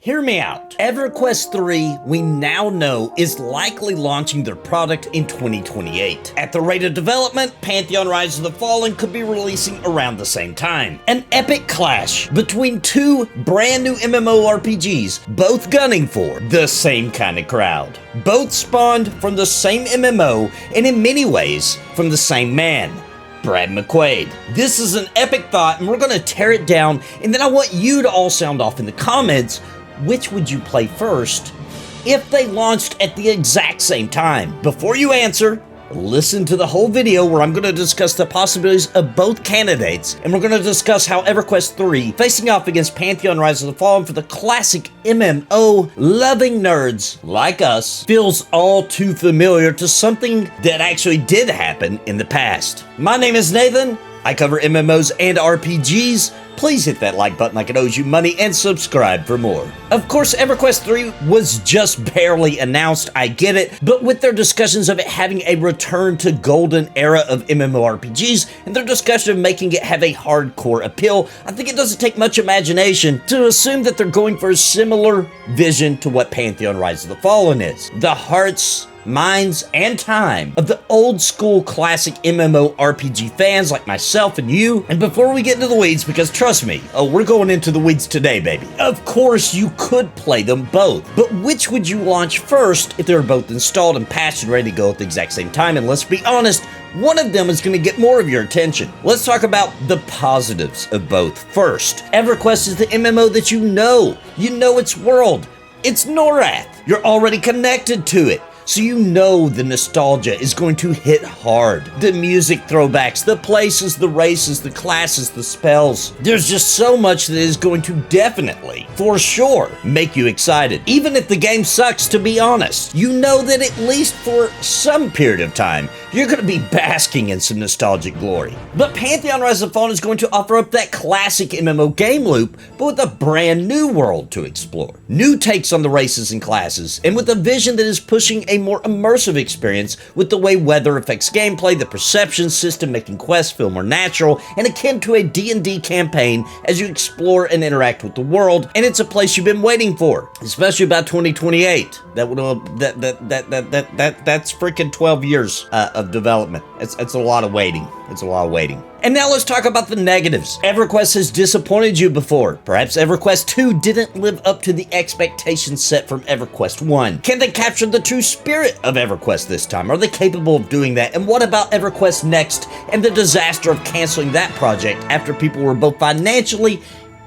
Hear me out. EverQuest 3, we now know, is likely launching their product in 2028. At the rate of development, Pantheon Rise of the Fallen could be releasing around the same time. An epic clash between two brand new MMORPGs, both gunning for the same kind of crowd. Both spawned from the same MMO, and in many ways, from the same man. Brad McQuaid. This is an epic thought, and we're going to tear it down, and then I want you to all sound off in the comments. Which would you play first if they launched at the exact same time? Before you answer, listen to the whole video where I'm going to discuss the possibilities of both candidates, and we're going to discuss how EverQuest 3 facing off against Pantheon Rise of the Fallen for the classic MMO loving nerds like us feels all too familiar to something that actually did happen in the past. My name is Nathan. I cover MMOs and RPGs. Please hit that like button like it owes you money and subscribe for more. Of course, EverQuest 3 was just barely announced, I get it, but with their discussions of it having a return to golden era of MMORPGs and their discussion of making it have a hardcore appeal, I think it doesn't take much imagination to assume that they're going for a similar vision to what Pantheon Rise of the Fallen is. The hearts, minds, and time of the old school classic MMORPG fans like myself and you. And before we get into the weeds, because trust me, we're going into the weeds today, baby. Of course, you could play them both, but which would you launch first if they were both installed and patched and ready to go at the exact same time? And let's be honest, one of them is going to get more of your attention. Let's talk about the positives of both first. EverQuest is the MMO that you know its world. It's Norath. You're already connected to it. So you know the nostalgia is going to hit hard. The music throwbacks, the places, the races, the classes, the spells. There's just so much that is going to definitely, for sure, make you excited. Even if the game sucks, to be honest, you know that at least for some period of time, you're going to be basking in some nostalgic glory. But Pantheon Rise of the Fallen is going to offer up that classic MMO game loop, but with a brand new world to explore. New takes on the races and classes, and with a vision that is pushing a more immersive experience with the way weather affects gameplay, the perception system making quests feel more natural and akin to a D&D campaign as you explore and interact with the world, and it's a place you've been waiting for, especially about 2028. That's freaking 12 years of development. It's a lot of waiting. It's a lot of waiting. And now let's talk about the negatives. EverQuest has disappointed you before. Perhaps EverQuest 2 didn't live up to the expectations set from EverQuest 1. Can they capture the true spirit of EverQuest this time? Are they capable of doing that? And what about EverQuest Next and the disaster of canceling that project after people were both financially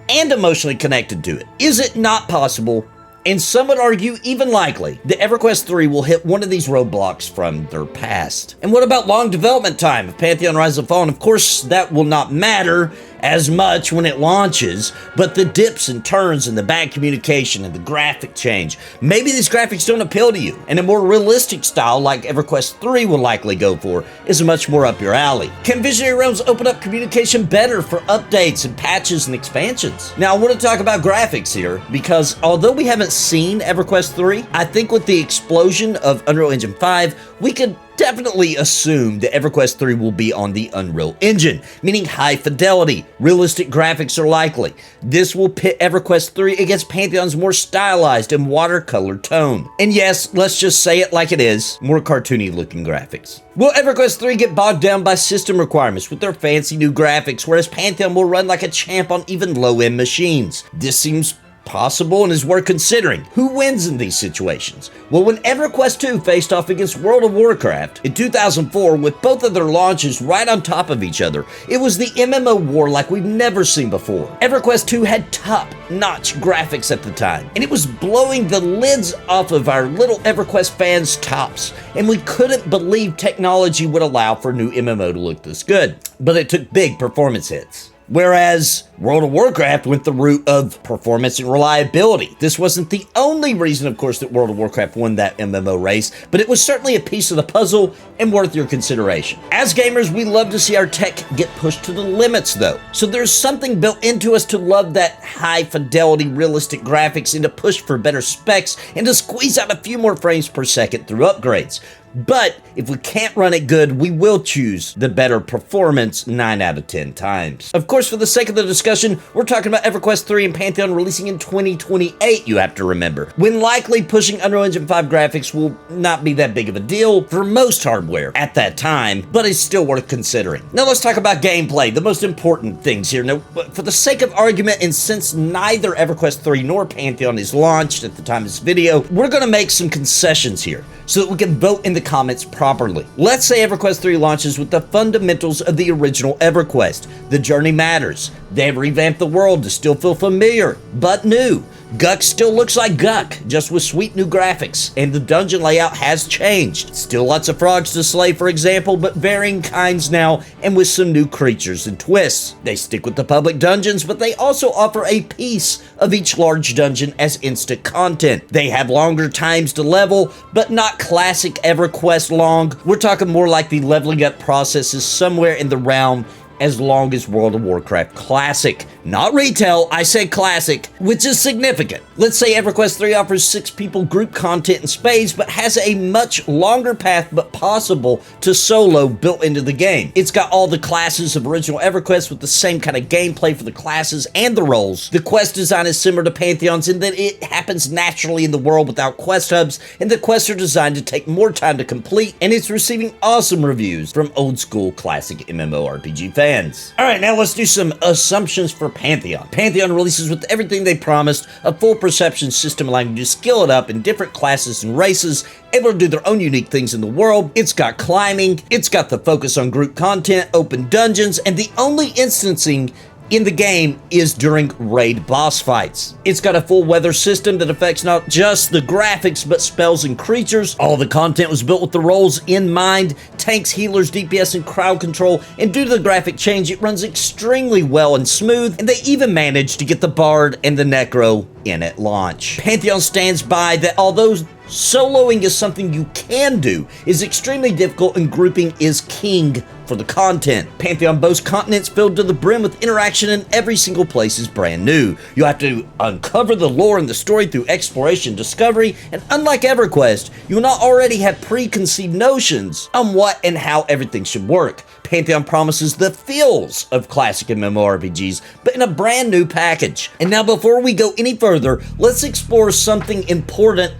and emotionally connected to it? Is it not possible, and some would argue even likely, that EverQuest 3 will hit one of these roadblocks from their past? And what about long development time of Pantheon Rise of the Fallen? Of course, that will not matter as much when it launches, but the dips and turns and the bad communication and the graphic change, maybe these graphics don't appeal to you, and a more realistic style like EverQuest 3 will likely go for is much more up your alley. Can Visionary Realms open up communication better for updates and patches and expansions? Now, I want to talk about graphics here, because although we haven't seen EverQuest 3, I think with the explosion of Unreal Engine 5, we could definitely assume that EverQuest 3 will be on the Unreal Engine, meaning high fidelity, realistic graphics are likely. This will pit EverQuest 3 against Pantheon's more stylized and watercolor tone. And yes, let's just say it like it is, more cartoony looking graphics. Will EverQuest 3 get bogged down by system requirements with their fancy new graphics, whereas Pantheon will run like a champ on even low-end machines? This seems possible and is worth considering. Who wins in these situations? Well, when EverQuest 2 faced off against World of Warcraft in 2004 with both of their launches right on top of each other, it was the MMO war like we've never seen before. EverQuest 2 had top-notch graphics at the time, and it was blowing the lids off of our little EverQuest fans' tops, and we couldn't believe technology would allow for a new MMO to look this good. But it took big performance hits. Whereas World of Warcraft went the route of performance and reliability. This wasn't the only reason, of course, that World of Warcraft won that MMO race, but it was certainly a piece of the puzzle and worth your consideration. As gamers, we love to see our tech get pushed to the limits, though. So there's something built into us to love that high fidelity, realistic graphics and to push for better specs and to squeeze out a few more frames per second through upgrades. But if we can't run it good, we will choose the better performance 9 out of 10 times. Of course, for the sake of the discussion, we're talking about EverQuest 3 and Pantheon releasing in 2028, you have to remember, when likely pushing Unreal Engine 5 graphics will not be that big of a deal for most hardware at that time, but it's still worth considering. Now let's talk about gameplay, the most important things here. Now, for the sake of argument, and since neither EverQuest 3 nor Pantheon is launched at the time of this video, we're going to make some concessions here so that we can vote in the comments properly. Let's say EverQuest 3 launches with the fundamentals of the original EverQuest. The journey matters. They have revamped the world to still feel familiar, but new. Guck still looks like Guck, just with sweet new graphics, and the dungeon layout has changed. Still lots of frogs to slay, for example, but varying kinds now, and with some new creatures and twists. They stick with the public dungeons, but they also offer a piece of each large dungeon as instant content. They have longer times to level, but not classic EverQuest long. We're talking more like the leveling up process is somewhere in the realm as long as World of Warcraft Classic. Not retail, I said classic, which is significant. Let's say EverQuest 3 offers 6 people group content in spades, but has a much longer path but possible to solo built into the game. It's got all the classes of original EverQuest with the same kind of gameplay for the classes and the roles. The quest design is similar to Pantheon's in that it happens naturally in the world without quest hubs, and the quests are designed to take more time to complete, and it's receiving awesome reviews from old school classic MMORPG fans. Alright, now let's do some assumptions for Pantheon. Pantheon releases with everything they promised, a full perception system allowing you to skill it up in different classes and races, able to do their own unique things in the world. It's got climbing, it's got the focus on group content, open dungeons, and the only instancing in the game is during raid boss fights. It's got a full weather system that affects not just the graphics, but spells and creatures. All the content was built with the roles in mind, tanks, healers, DPS, and crowd control, and due to the graphic change, it runs extremely well and smooth, and they even managed to get the Bard and the Necro in at launch. Pantheon stands by that although soloing is something you can do, is extremely difficult, and grouping is king for the content. Pantheon boasts continents filled to the brim with interaction, and every single place is brand new. You have to uncover the lore and the story through exploration, discovery, and unlike EverQuest, you will not already have preconceived notions on what and how everything should work. Pantheon promises the feels of classic MMORPGs, but in a brand new package. And now before we go any further, let's explore something important: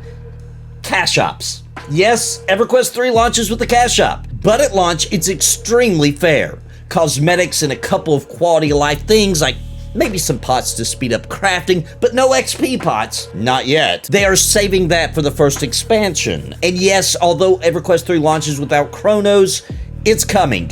cash shops. Yes, EverQuest 3 launches with a cash shop, but at launch, it's extremely fair. Cosmetics and a couple of quality of life things like maybe some pots to speed up crafting, but no XP pots. Not yet. They are saving that for the first expansion. And yes, although EverQuest 3 launches without Chronos, it's coming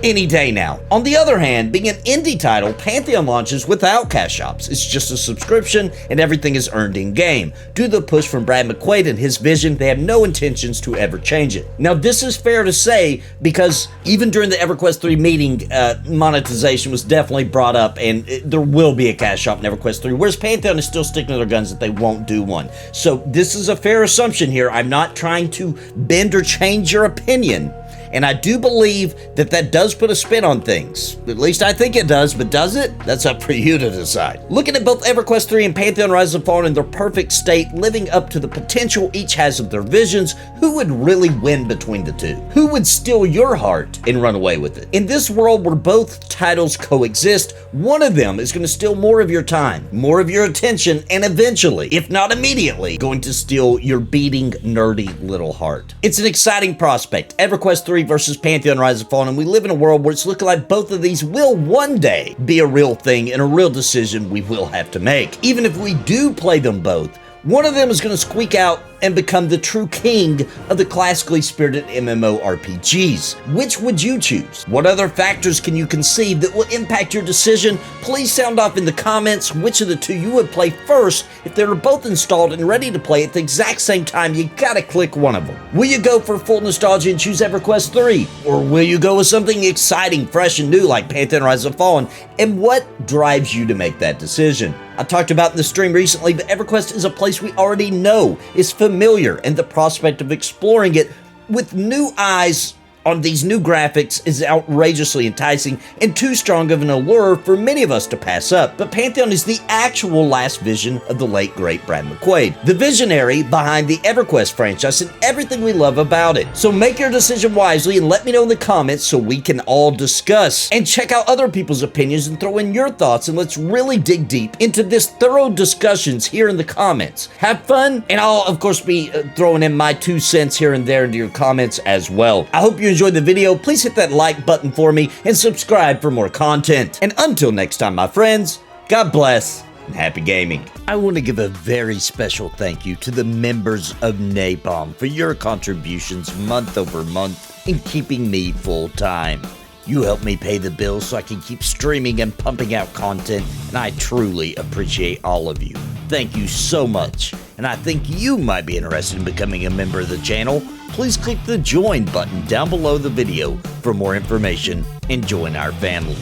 any day now. On the other hand, being an indie title, Pantheon launches without cash shops. It's just a subscription and everything is earned in-game. Due to the push from Brad McQuaid and his vision, they have no intentions to ever change it. Now, this is fair to say because even during the EverQuest 3 meeting, monetization was definitely brought up, and there will be a cash shop in EverQuest 3, whereas Pantheon is still sticking to their guns that they won't do one. So this is a fair assumption here. I'm not trying to bend or change your opinion. And I do believe that that does put a spin on things. At least I think it does, but does it? That's up for you to decide. Looking at both EverQuest 3 and Pantheon Rise of Fallen in their perfect state, living up to the potential each has of their visions, who would really win between the two? Who would steal your heart and run away with it? In this world where both titles coexist, one of them is going to steal more of your time, more of your attention, and eventually, if not immediately, going to steal your beating, nerdy little heart. It's an exciting prospect. EverQuest 3 versus Pantheon Rise of Fallen, and we live in a world where it's looking like both of these will one day be a real thing and a real decision we will have to make. Even if we do play them both, one of them is going to squeak out and become the true king of the classically spirited MMORPGs. Which would you choose? What other factors can you conceive that will impact your decision? Please sound off in the comments which of the two you would play first. If they're both installed and ready to play at the exact same time, you gotta click one of them. Will you go for full nostalgia and choose EverQuest 3? Or will you go with something exciting, fresh, and new like Pantheon Rise of Fallen? And what drives you to make that decision? I talked about in the stream recently, but EverQuest is a place we already know, is familiar, and the prospect of exploring it with new eyes on these new graphics is outrageously enticing and too strong of an allure for many of us to pass up. But Pantheon is the actual last vision of the late great Brad McQuaid, the visionary behind the EverQuest franchise and everything we love about it. So make your decision wisely and let me know in the comments so we can all discuss. And check out other people's opinions and throw in your thoughts, and let's really dig deep into this thorough discussions here in the comments. Have fun, and I'll of course be throwing in my 2 cents here and there into your comments as well. I hope you enjoyed the video. Please hit that like button for me and subscribe for more content. And until next time, my friends, God bless and happy gaming. I want to give a very special thank you to the members of Napalm for your contributions month over month in keeping me full time. You help me pay the bills so I can keep streaming and pumping out content, and I truly appreciate all of you. Thank you so much, and I think you might be interested in becoming a member of the channel. Please click the join button down below the video for more information and join our family.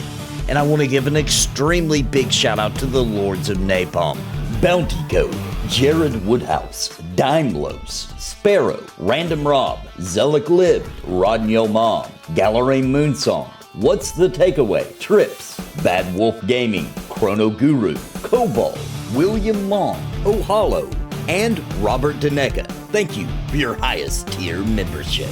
And I want to give an extremely big shout out to the Lords of Napalm: Bounty Code, Jared Woodhouse, Daimlos, Sparrow, Random Rob, Zelik Lived, Rodney Mom, Gallery Moonsong, What's the Takeaway, Trips, Bad Wolf Gaming, Chrono Guru, Cobalt, William Long, Ohalo, and Robert Daneka. Thank you for your highest tier membership.